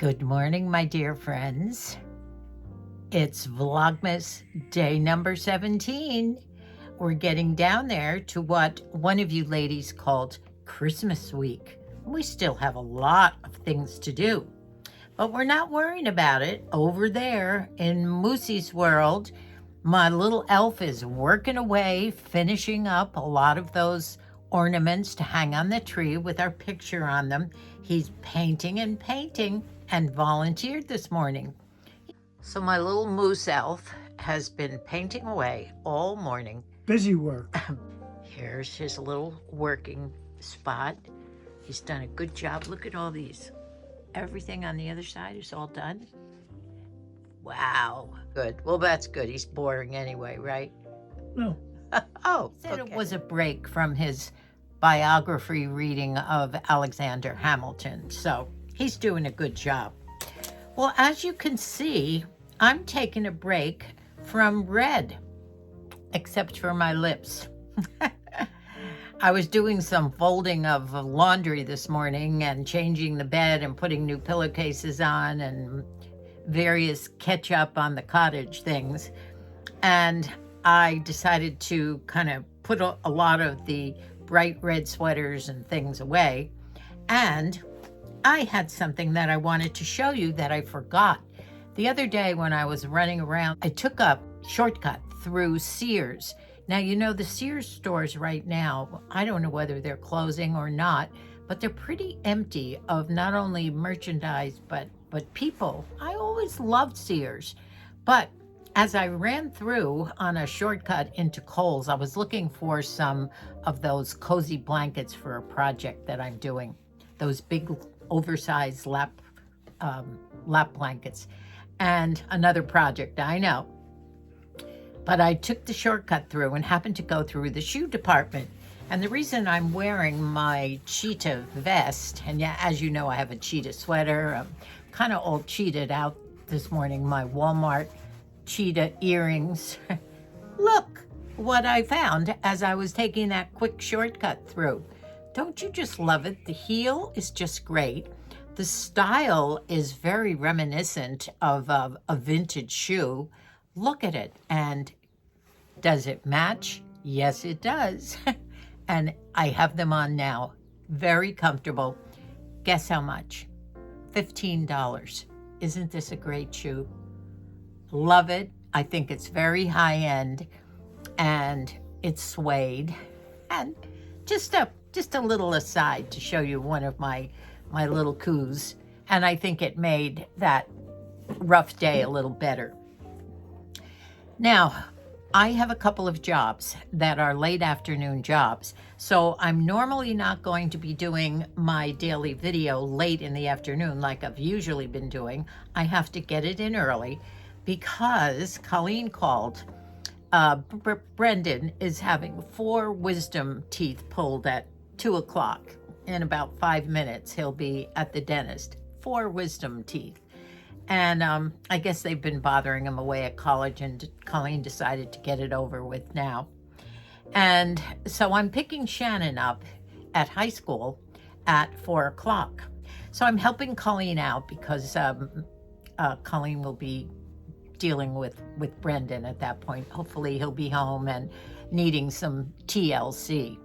Good morning, my dear friends. It's Vlogmas day number 17. We're getting down there to what one of you ladies called Christmas week. We still have a lot of things to do, but we're not worrying about it. Over there in Moosey's world, my little elf is working away, finishing up a lot of those ornaments to hang on the tree with our picture on them. He's painting and volunteered this morning. So my little moose elf has been painting away all morning. Busy work. Here's his little working spot. He's done a good job. Look at all these. Everything on the other side is all done. Wow, good. Well, that's good. He's boring anyway, right? No. Oh, said okay. It was a break from his biography reading of Alexander Hamilton, so he's doing a good job. Well, as you can see, I'm taking a break from red, except for my lips. I was doing some folding of laundry this morning and changing the bed and putting new pillowcases on and various catch-up on the cottage things. And I decided to kind of put a lot of the bright red sweaters and things away. And I had something that I wanted to show you that I forgot. The other day when I was running around, I took a shortcut through Sears. Now, you know, the Sears stores right now, I don't know whether they're closing or not, but they're pretty empty of not only merchandise, but people. I always loved Sears. But as I ran through on a shortcut into Kohl's, I was looking for some of those cozy blankets for a project that I'm doing. Those big oversized lap blankets. And another project, I know. But I took the shortcut through and happened to go through the shoe department. And the reason I'm wearing my cheetah vest, and yeah, as you know, I have a cheetah sweater. I'm kind of all cheetah'd out this morning. My Walmart cheetah earrings. Look what I found as I was taking that quick shortcut through. Don't you just love it? The heel is just great. The style is very reminiscent of a vintage shoe. Look at it. And does it match? Yes, it does. And I have them on now. Very comfortable. Guess how much? $15. Isn't this a great shoe? Love it. I think it's very high end and it's suede. And just a little aside to show you one of my little coups. And I think it made that rough day a little better. Now, I have a couple of jobs that are late afternoon jobs. So I'm normally not going to be doing my daily video late in the afternoon like I've usually been doing. I have to get it in early because Colleen called. Brendan is having 4 wisdom teeth pulled at 2 o'clock. In about 5 minutes, he'll be at the dentist. 4 wisdom teeth. And I guess they've been bothering him away at college, and Colleen decided to get it over with now. And so I'm picking Shannon up at high school at 4 o'clock. So I'm helping Colleen out because Colleen will be dealing with Brendan at that point. Hopefully he'll be home and needing some TLC.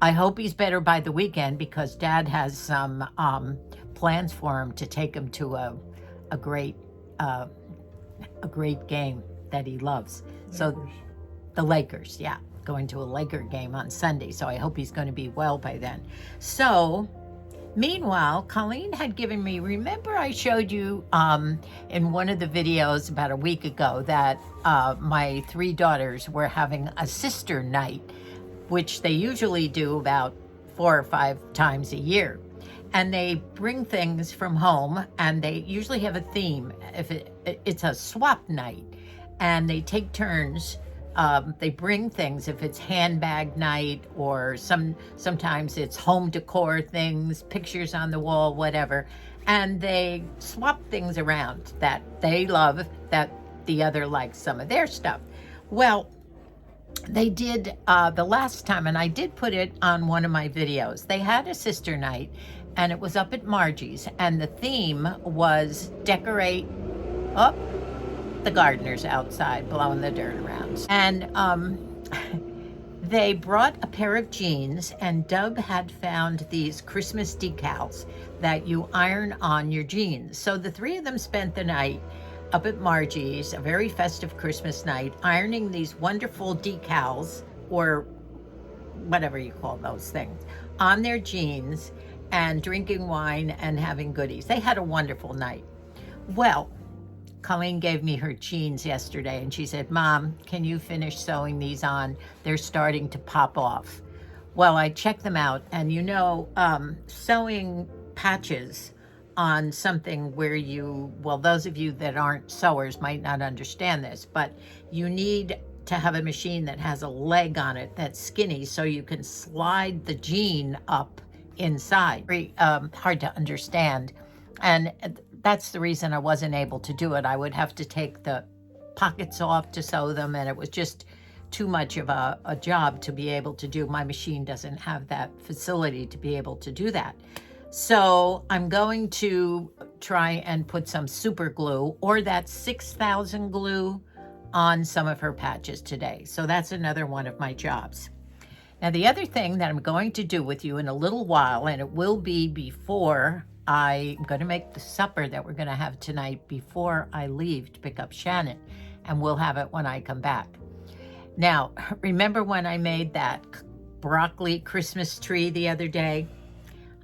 I hope he's better by the weekend because Dad has some plans for him to take him to a great game that he loves. Lakers. So the Lakers, yeah, going to a Laker game on Sunday. So I hope he's going to be well by then. So meanwhile, Colleen had given me, remember I showed you in one of the videos about a week ago that my 3 daughters were having a sister night, which they usually do about 4 or 5 times a year. And they bring things from home, and they usually have a theme. If it's a swap night, and they take turns. They bring things, if it's handbag night, or sometimes it's home decor things, pictures on the wall, whatever. And they swap things around that they love, that the other likes some of their stuff. Well, they did the last time, and I did put it on one of my videos. They had a sister night, and it was up at Margie's, and the theme was decorate up the gardeners outside blowing the dirt around. And they brought a pair of jeans, and Dub had found these Christmas decals that you iron on your jeans. So the three of them spent the night up at Margie's, a very festive Christmas night, ironing these wonderful decals, or whatever you call those things, on their jeans, and drinking wine and having goodies. They had a wonderful night. Well, Colleen gave me her jeans yesterday, and she said, Mom, can you finish sewing these on? They're starting to pop off. Well, I checked them out, and you know, sewing patches on something where you, well, those of you that aren't sewers might not understand this, but you need to have a machine that has a leg on it that's skinny so you can slide the jean up inside. Very hard to understand, and that's the reason I wasn't able to do it. I would have to take the pockets off to sew them, and it was just too much of a job to be able to do. My machine doesn't have that facility to be able to do that. So I'm going to try and put some super glue or that 6,000 glue on some of her patches today. So that's another one of my jobs. Now, the other thing that I'm going to do with you in a little while, and it will be before I'm going to make the supper that we're going to have tonight before I leave to pick up Shannon, and we'll have it when I come back. Now, remember when I made that broccoli Christmas tree the other day?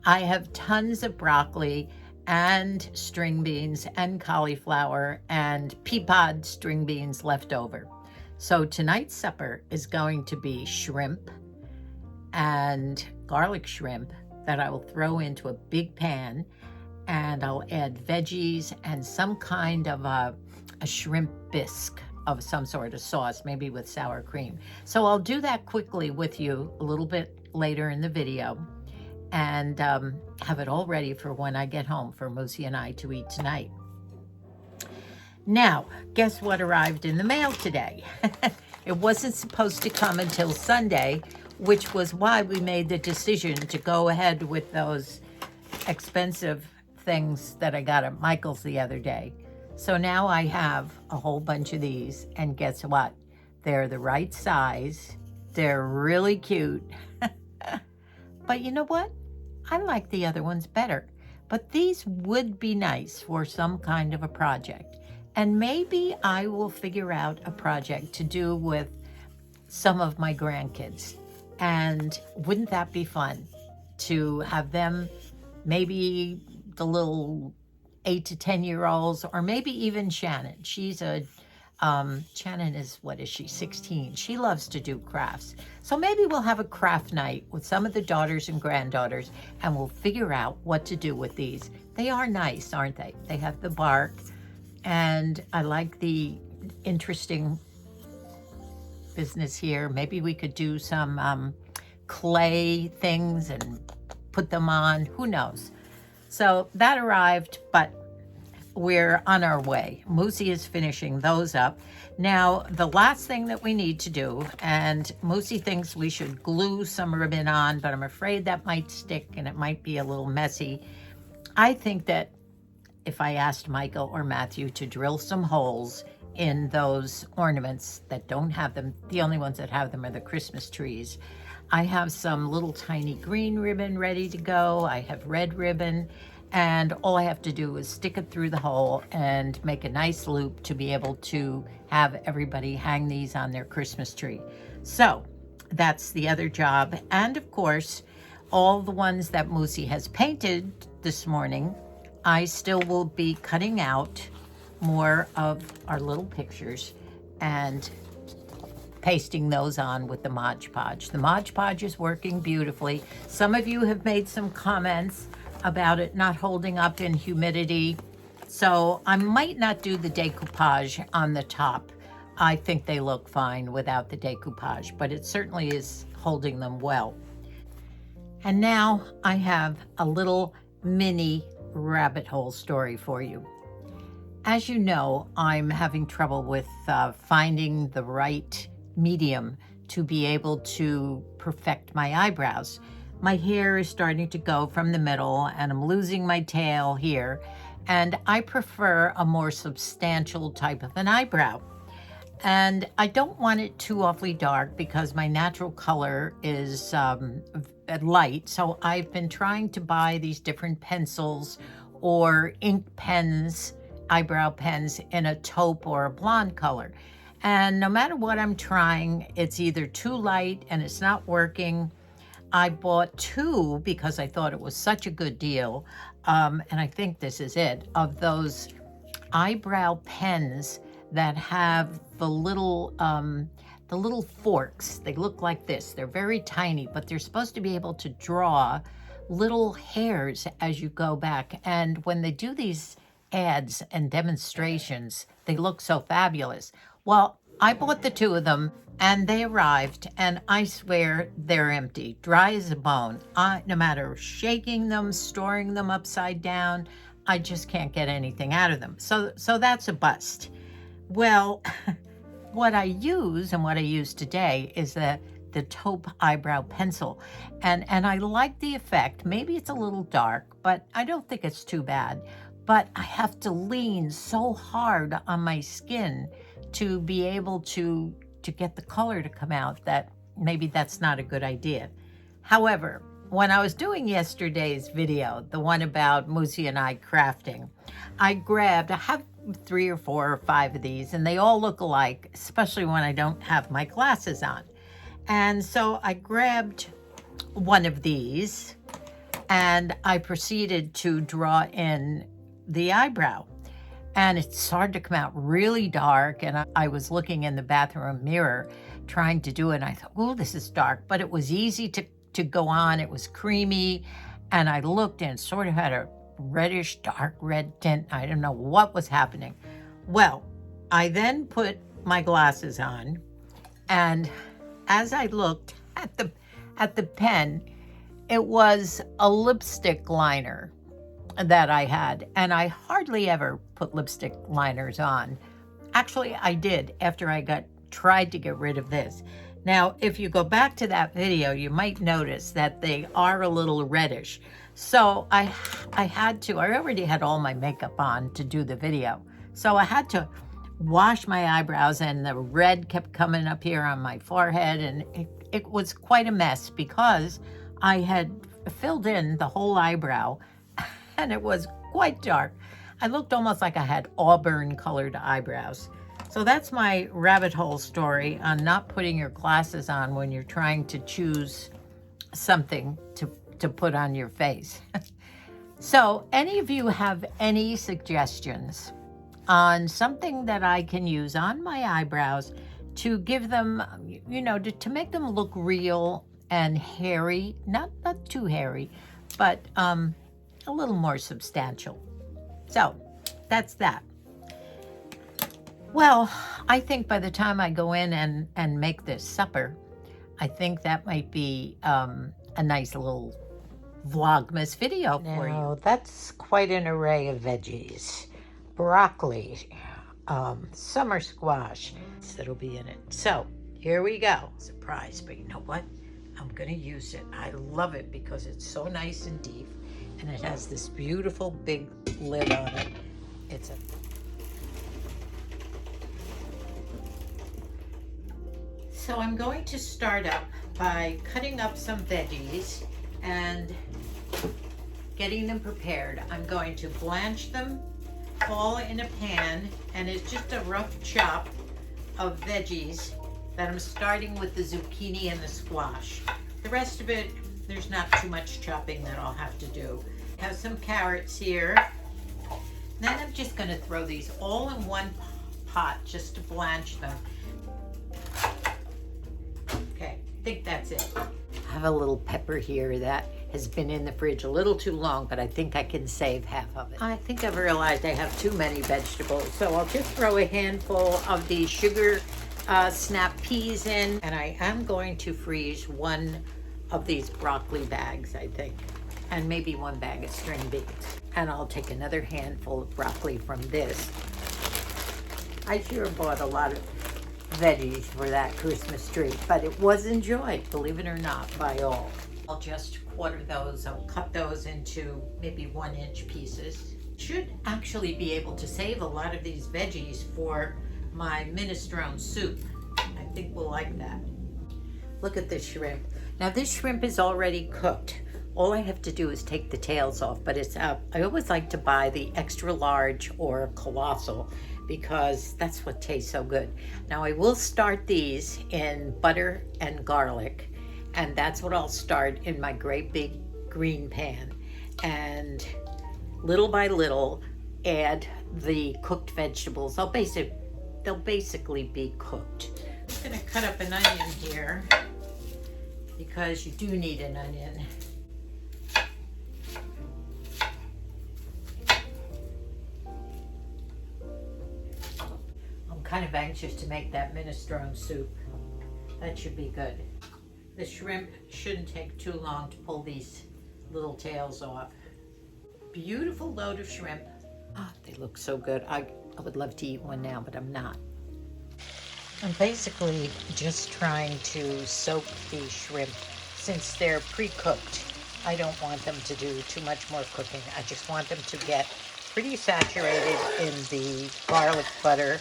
I have tons of broccoli and string beans and cauliflower and pea pod string beans left over. So tonight's supper is going to be shrimp and garlic shrimp that I will throw into a big pan, and I'll add veggies and some kind of a shrimp bisque of some sort of sauce, maybe with sour cream. So I'll do that quickly with you a little bit later in the video, and have it all ready for when I get home for Moosey and I to eat tonight. Now, guess what arrived in the mail today? It wasn't supposed to come until Sunday, which was why we made the decision to go ahead with those expensive things that I got at Michael's the other day. So now I have a whole bunch of these, and guess what? They're the right size. They're really cute. But you know what? I like the other ones better. But these would be nice for some kind of a project. And maybe I will figure out a project to do with some of my grandkids. And wouldn't that be fun to have them, maybe the little 8 to 10-year-olds, or maybe even Shannon. She's Shannon is, what is she, 16. She loves to do crafts. So maybe we'll have a craft night with some of the daughters and granddaughters, and we'll figure out what to do with these. They are nice, aren't they? They have the bark, and I like the interesting business here. Maybe we could do some clay things and put them on. Who knows? So that arrived, but we're on our way. Moosey is finishing those up. Now, the last thing that we need to do, and Moosey thinks we should glue some ribbon on, but I'm afraid that might stick and it might be a little messy. I think that if I asked Michael or Matthew to drill some holes in those ornaments that don't have them, the only ones that have them are the Christmas trees. I have some little tiny green ribbon ready to go. I have red ribbon, and all I have to do is stick it through the hole and make a nice loop to be able to have everybody hang these on their Christmas tree. So that's the other job. And of course, all the ones that Moosey has painted this morning, I still will be cutting out more of our little pictures and pasting those on with the Mod Podge. The Mod Podge is working beautifully. Some of you have made some comments about it not holding up in humidity. So I might not do the decoupage on the top. I think they look fine without the decoupage, but it certainly is holding them well. And now I have a little mini rabbit hole story for you. As you know, I'm having trouble with finding the right medium to be able to perfect my eyebrows. my hair is starting to go from the middle and I'm losing my tail here. And I prefer a more substantial type of an eyebrow. And I don't want it too awfully dark because my natural color is light. So I've been trying to buy these different pencils or ink pens, eyebrow pens in a taupe or a blonde color. And no matter what I'm trying, it's either too light and it's not working. I bought two because I thought it was such a good deal. And I think this is it, of those eyebrow pens that have the little forks. They look like this. They're very tiny, but they're supposed to be able to draw little hairs as you go back. And when they do these ads and demonstrations, they look so fabulous. Well, I bought the two of them and they arrived, and I swear they're empty, dry as a bone. No matter shaking them, storing them upside down, I just can't get anything out of them. So that's a bust. Well, what I use and what I use today is the taupe eyebrow pencil. And I like the effect. Maybe it's a little dark, but I don't think it's too bad. But I have to lean so hard on my skin to be able to get the color to come out that maybe that's not a good idea. However, when I was doing yesterday's video, the one about Musi and I crafting, I have 3 or 4 or 5 of these, and they all look alike, especially when I don't have my glasses on. And so I grabbed one of these and I proceeded to draw in the eyebrow. And it started to come out really dark, and I was looking in the bathroom mirror trying to do it, and I thought, oh, this is dark, but it was easy to go on. It was creamy, and I looked and it sort of had a reddish, dark red tint. I don't know what was happening. Well, I then put my glasses on, and as I looked at the pen, it was a lipstick liner that I had, and I hardly ever put lipstick liners on. Actually, I did after I tried to get rid of this. Now, if you go back to that video, you might notice that they are a little reddish. So I already had all my makeup on to do the video. So I had to wash my eyebrows, and the red kept coming up here on my forehead, and it was quite a mess because I had filled in the whole eyebrow and it was quite dark. I looked almost like I had auburn colored eyebrows. So that's my rabbit hole story on not putting your glasses on when you're trying to choose something to put on your face. So any of you have any suggestions on something that I can use on my eyebrows to give them, to make them look real and hairy, not too hairy, but a little more substantial. So that's that. Well, I think by the time I go in and make this supper, I think that might be a nice little Vlogmas video for you. That's quite an array of veggies. Broccoli, summer squash that'll be in it. So here we go. Surprise, but you know what? I'm gonna use it. I love it because it's so nice and deep, and it has this beautiful big lid on it. So I'm going to start up by cutting up some veggies and getting them prepared. I'm going to blanch them all in a pan, and it's just a rough chop of veggies that I'm starting with the zucchini and the squash. The rest of it, there's not too much chopping that I'll have to do. I have some carrots here. Then I'm just going to throw these all in one pot just to blanch them. Okay, I think that's it. I have a little pepper here that has been in the fridge a little too long, but I think I can save half of it. I think I've realized I have too many vegetables, so I'll just throw a handful of the sugar snap peas in, and I am going to freeze one of these broccoli bags, I think, and maybe one bag of string beans. And I'll take another handful of broccoli from this. I sure bought a lot of veggies for that Christmas tree, but it was enjoyed, believe it or not, by all. I'll just quarter those. I'll cut those into maybe 1-inch pieces. Should actually be able to save a lot of these veggies for my minestrone soup. I think we'll like that. Look at this shrimp. Now this shrimp is already cooked. All I have to do is take the tails off, but it's I always like to buy the extra large or colossal because that's what tastes so good. Now I will start these in butter and garlic, and that's what I'll start in my great big green pan. And little by little, add the cooked vegetables. They'll basically be cooked. I'm gonna cut up an onion here because you do need an onion. I'm kind of anxious to make that minestrone soup. That should be good. The shrimp shouldn't take too long to pull these little tails off. Beautiful load of shrimp. Oh, they look so good. I would love to eat one now, but I'm not. I'm basically just trying to soak these shrimp since they're pre-cooked. I don't want them to do too much more cooking. I just want them to get pretty saturated in the garlic butter.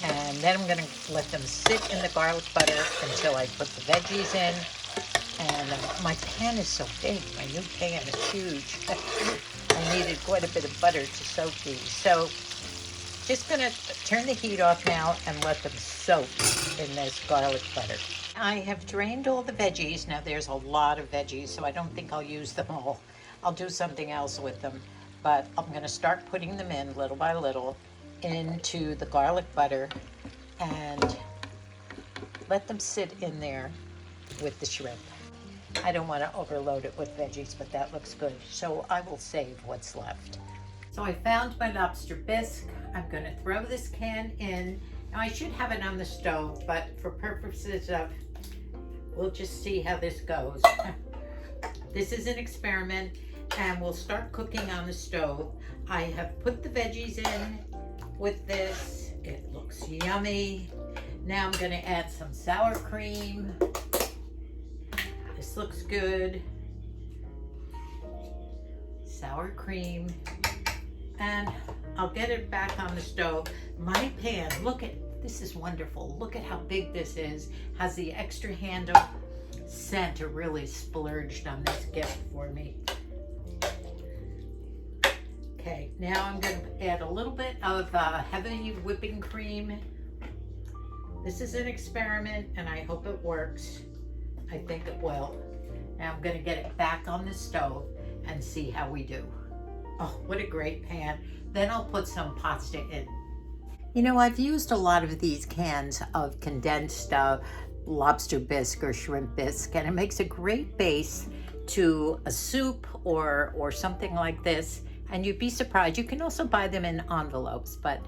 And then I'm going to let them sit in the garlic butter until I put the veggies in. And my pan is so big. My new pan is huge. I needed quite a bit of butter to soak these. So just going to turn the heat off now and let them soak in this garlic butter. I have drained all the veggies. Now there's a lot of veggies, so I don't think I'll use them all. I'll do something else with them. But I'm going to start putting them in little by little into the garlic butter and let them sit in there with the shrimp. I don't want to overload it with veggies, but that looks good. So I will save what's left. So I found my lobster bisque. I'm going to throw this can in. Now I should have it on the stove, but for purposes of, we'll just see how this goes. This is an experiment and we'll start cooking on the stove. I have put the veggies in with this. It looks yummy. Now I'm going to add some sour cream. This looks good. Sour cream. And I'll get it back on the stove. My pan, look at, this is wonderful. Look at how big this is. Has the extra handle. Santa really splurged on this gift for me. Okay, now I'm going to add a little bit of heavy whipping cream. This is an experiment and I hope it works. I think it will. Now I'm going to get it back on the stove and see how we do. Oh, what a great pan. Then I'll put some pasta in. You know, I've used a lot of these cans of condensed lobster bisque or shrimp bisque, and it makes a great base to a soup or something like this. And you'd be surprised. You can also buy them in envelopes, but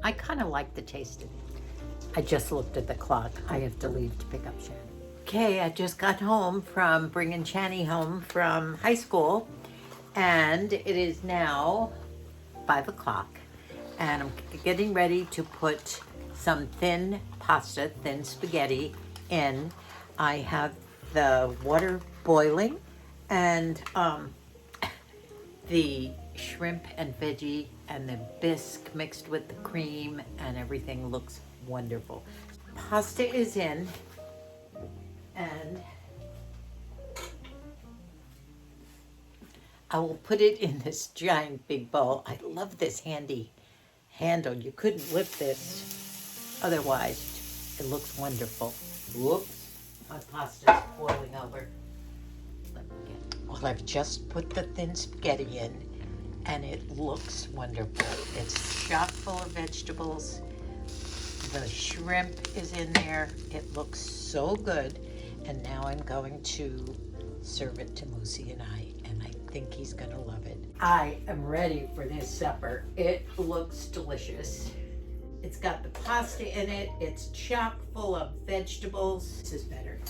I kind of like the taste of it. I just looked at the clock. I have to leave to pick up Shanny. Okay, I just got home from bringing Shanny home from high school, and it is now 5 o'clock, and I'm getting ready to put some thin pasta, thin spaghetti in. I have the water boiling, and the shrimp and veggie and the bisque mixed with the cream, and everything looks wonderful. Pasta is in, and I will put it in this giant big bowl. I love this handy handle. You couldn't lift this otherwise. It looks wonderful. Whoops, my pasta's boiling over. Well, I've just put the thin spaghetti in, and it looks wonderful. It's chock full of vegetables. The shrimp is in there. It looks so good. And now I'm going to serve it to Moosey and I think he's gonna love it. I am ready for this supper. It looks delicious. It's got the pasta in it. It's chock full of vegetables. This is better.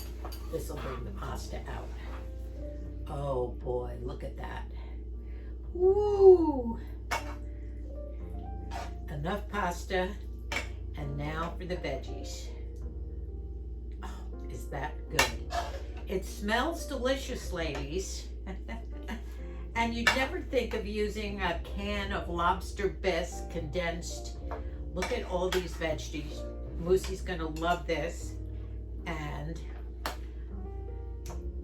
This will bring the pasta out. Oh boy, look at that. Woo! Enough pasta. And now for the veggies. Oh, is that good? It smells delicious, ladies. And you'd never think of using a can of lobster bisque condensed. Look at all these veggies. Moosey's gonna love this. And,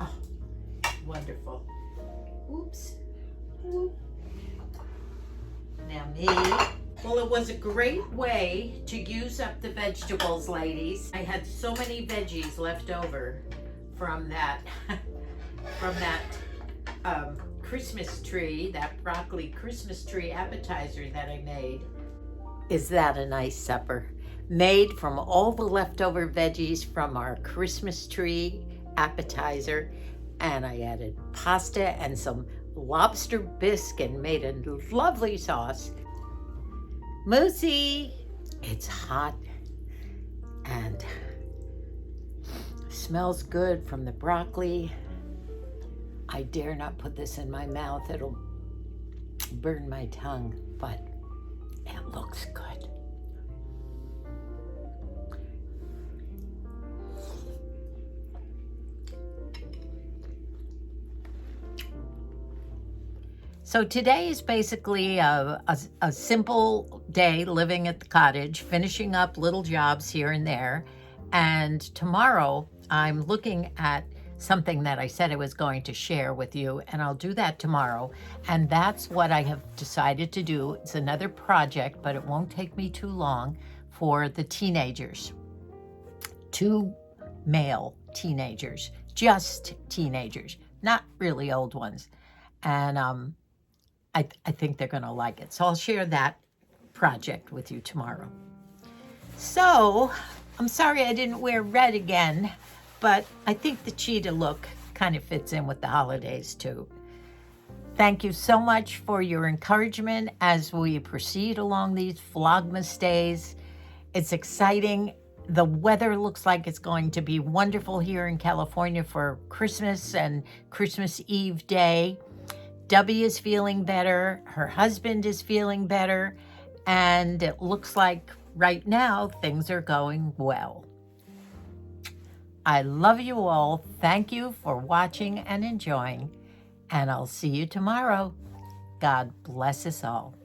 oh, wonderful. Oops. Oop. Now me. Well, it was a great way to use up the vegetables, ladies. I had so many veggies left over from that, Christmas tree, that broccoli Christmas tree appetizer that I made. Is that a nice supper? Made from all the leftover veggies from our Christmas tree appetizer. And I added pasta and some lobster bisque and made a lovely sauce. Moosey, it's hot and smells good from the broccoli. I dare not put this in my mouth. It'll burn my tongue, but it looks good. So today is basically a simple day living at the cottage, finishing up little jobs here and there. And tomorrow I'm looking at something that I said I was going to share with you, and I'll do that tomorrow. And that's what I have decided to do. It's another project, but it won't take me too long, for the teenagers. 2 male teenagers, just teenagers, not really old ones. And I think they're going to like it. So I'll share that project with you tomorrow. So I'm sorry I didn't wear red again, but I think the cheetah look kind of fits in with the holidays too. Thank you so much for your encouragement as we proceed along these Vlogmas days. It's exciting. The weather looks like it's going to be wonderful here in California for Christmas and Christmas Eve day. Debbie is feeling better, her husband is feeling better, and it looks like right now things are going well. I love you all. Thank you for watching and enjoying, and I'll see you tomorrow. God bless us all.